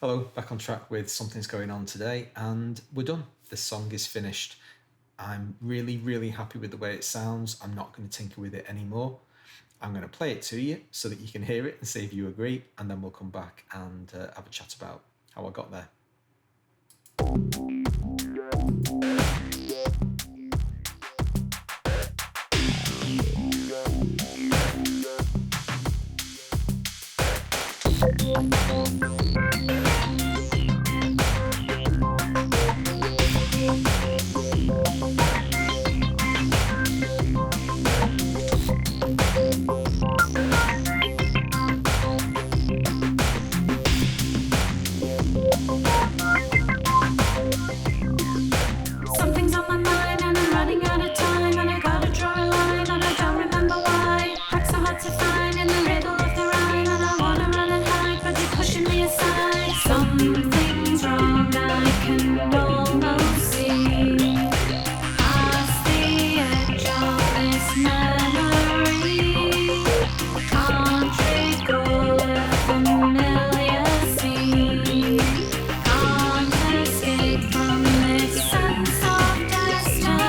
Hello, back on track with Something's Going On today, and we're done. This song is finished. I'm really, really happy with the way it sounds. I'm not going to tinker with it anymore. I'm going to play it to you so that you can hear it and see if you agree, and then we'll come back and have a chat about how I got there. Something's on my mind and I'm running out of time, and I gotta draw a line and I don't remember why. Cracks are hard to find in the middle of the rhyme, and I wanna run and hide, but you're pushing me aside. Something's wrong, I can almost see past the edge of this memory. Can't recall a familiar scene. Can't escape from this sense of destiny.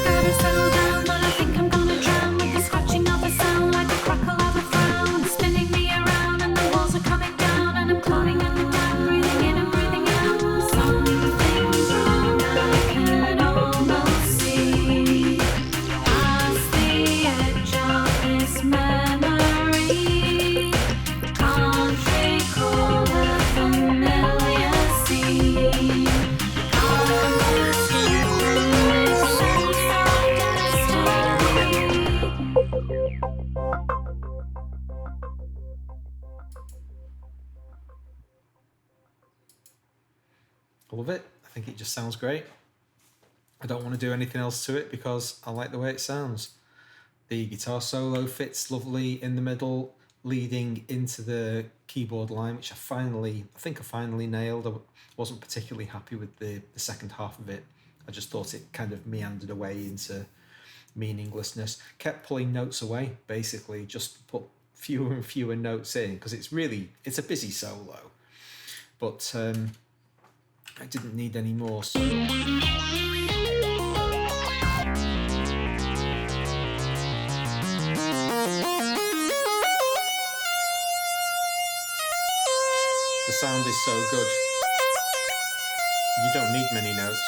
Gotta settle down, but I think I'm gonna drown with the scratching of a sound, like a crackle of a frown, spinning me around, and the walls are coming down, and I'm cloning in the down, breathing in and breathing out. Something's wrong, I can almost see past the edge of this memory. Can't recall a familiar scene. Can't escape from this sense of I love it. I think it just sounds great. I don't want to do anything else to it because I like the way it sounds. The guitar solo fits lovely in the middle, leading into the keyboard line, which I think I finally nailed. I wasn't particularly happy with the second half of it. I just thought it kind of meandered away into meaninglessness. Kept pulling notes away, basically, just put fewer and fewer notes in because it's a busy solo. But I didn't need any more. So the sound is so good. You don't need many notes.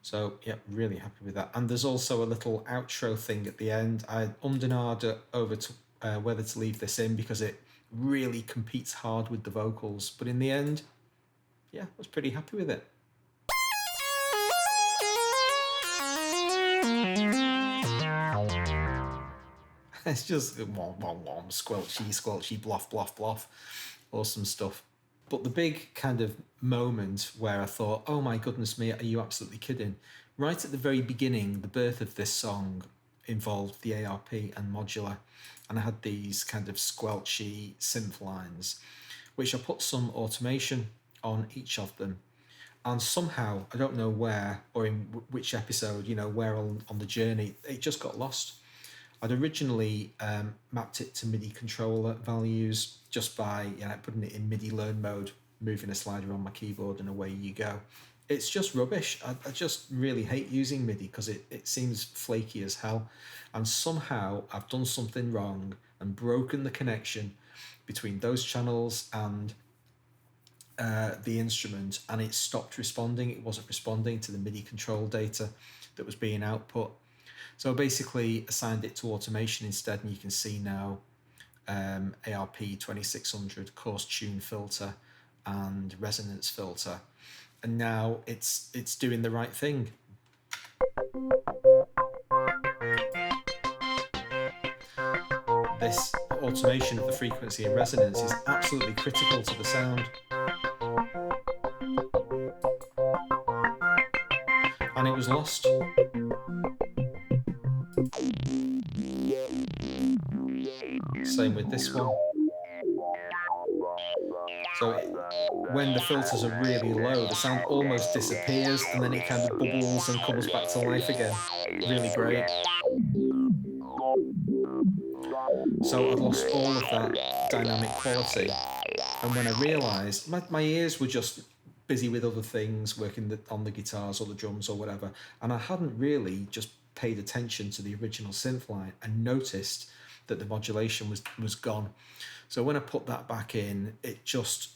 So, yeah, really happy with that. And there's also a little outro thing at the end. I ummed and ahed over to whether to leave this in because it really competes hard with the vocals. But in the end, yeah, I was pretty happy with it. It's just wom, wom, wom, squelchy, squelchy, bluff, bluff, bluff. Awesome stuff. But the big kind of moment where I thought, oh my goodness me, are you absolutely kidding? Right at the very beginning, the birth of this song involved the ARP and modular, and I had these kind of squelchy synth lines, which I put some automation on each of them. And somehow, I don't know where or in which episode, where on the journey, it just got lost. I'd originally mapped it to MIDI controller values just by putting it in MIDI learn mode, moving a slider on my keyboard, and away you go. It's just rubbish. I just really hate using MIDI because it seems flaky as hell. And somehow I've done something wrong and broken the connection between those channels and the instrument, and it stopped responding. It wasn't responding to the MIDI control data that was being output. So I basically assigned it to automation instead, and you can see now ARP 2600 coarse tune filter and resonance filter, and now it's doing the right thing. This automation of the frequency and resonance is absolutely critical to the sound. And it was lost. Same with this one. So when the filters are really low, the sound almost disappears, and then it kind of bubbles and comes back to life again. Really great. So I'd lost all of that dynamic quality, and when I realised my ears were just busy with other things, working on the guitars or the drums or whatever, and I hadn't really just paid attention to the original synth line and noticed that the modulation was gone. So when I put that back in, it just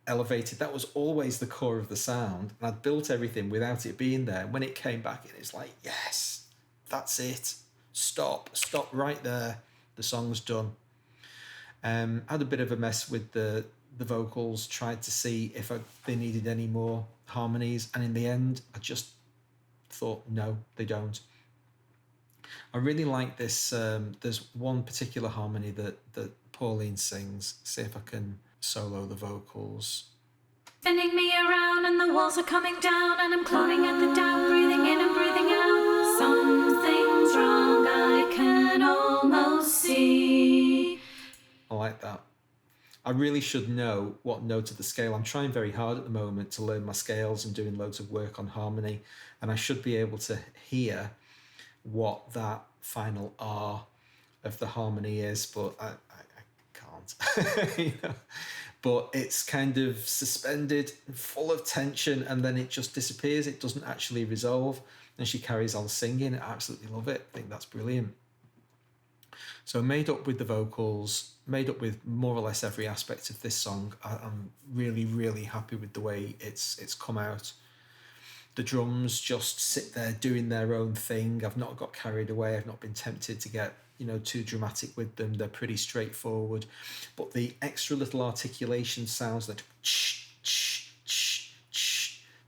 elevated. That was always the core of the sound, and I'd built everything without it being there. When it came back in, it's like, yes, that's it. Stop right there. The song's done. Had a bit of a mess with the vocals, tried to see if they needed any more harmonies, and in the end I just thought no, they don't. I really like this. There's one particular harmony that Pauline sings. See if I can solo the vocals. Spinning me around and the walls are coming down, and I'm clawing at the down, breathing in and breathing out. Something's wrong, I can almost see. I like that. I really should know what note of the scale. I'm trying very hard at the moment to learn my scales and doing loads of work on harmony, and I should be able to hear what that final R of the harmony is, but I can't. But it's kind of suspended, full of tension, and then it just disappears. It doesn't actually resolve, and she carries on singing. I absolutely love it. I think that's brilliant. So made up with the vocals, made up with more or less every aspect of this song. I'm really, really happy with the way it's come out. The drums just sit there doing their own thing. I've not got carried away. I've not been tempted to get too dramatic with them. They're pretty straightforward, but the extra little articulation sounds that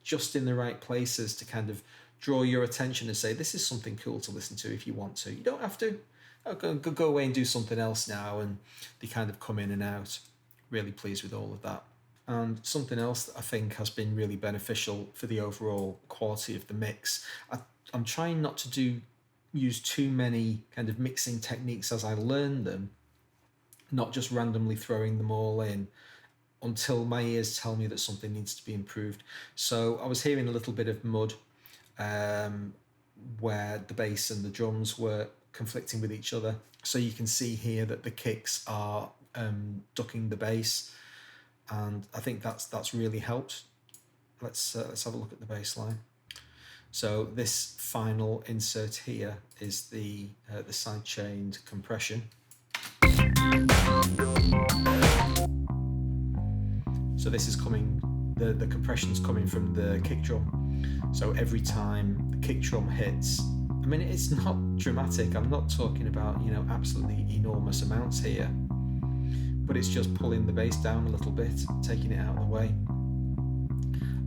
just in the right places to kind of draw your attention and say, this is something cool to listen to if you want to. You don't have to. Go away and do something else now, and they kind of come in and out. Really pleased with all of that. And something else that I think has been really beneficial for the overall quality of the mix, I'm trying not to use too many kind of mixing techniques as I learn them, not just randomly throwing them all in until my ears tell me that something needs to be improved. So I was hearing a little bit of mud where the bass and the drums were conflicting with each other. So you can see here that the kicks are ducking the bass, and I think that's really helped. Let's have a look at the bass line. So this final insert here is the side-chained compression. So this is coming, the compression's coming from the kick drum. So every time the kick drum hits, I mean, it's not dramatic. I'm not talking about, absolutely enormous amounts here, but it's just pulling the bass down a little bit, taking it out of the way.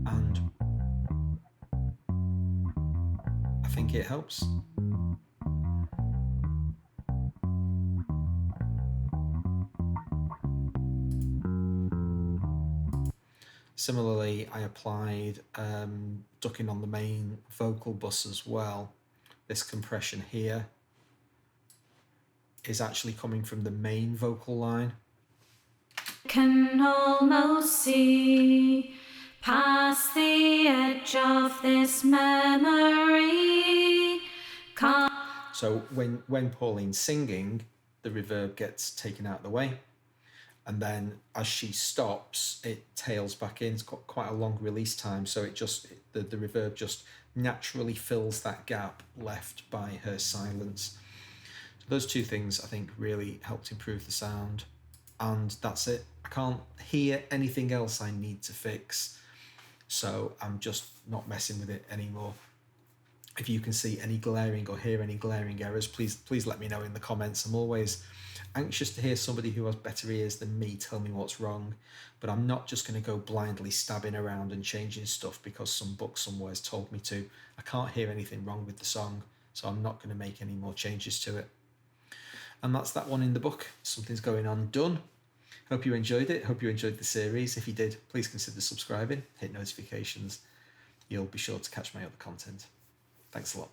And I think it helps. Similarly, I applied ducking on the main vocal bus as well. This compression here is actually coming from the main vocal line. Can almost see past the edge of this memory. So when Pauline's singing, the reverb gets taken out of the way, and then as she stops, it tails back in. It's got quite a long release time, so the reverb just naturally fills that gap left by her silence. So those two things I think really helped improve the sound, and that's it. I can't hear anything else I need to fix, so I'm just not messing with it anymore. If you can see any glaring or hear any glaring errors, please let me know in the comments. I'm always anxious to hear somebody who has better ears than me tell me what's wrong, but I'm not just going to go blindly stabbing around and changing stuff because some book somewhere has told me to. I can't hear anything wrong with the song, so I'm not going to make any more changes to it. And that's that one in the book. Something's Going On done. Hope you enjoyed it. Hope you enjoyed the series. If you did, please consider subscribing, hit notifications. You'll be sure to catch my other content. Thanks a lot.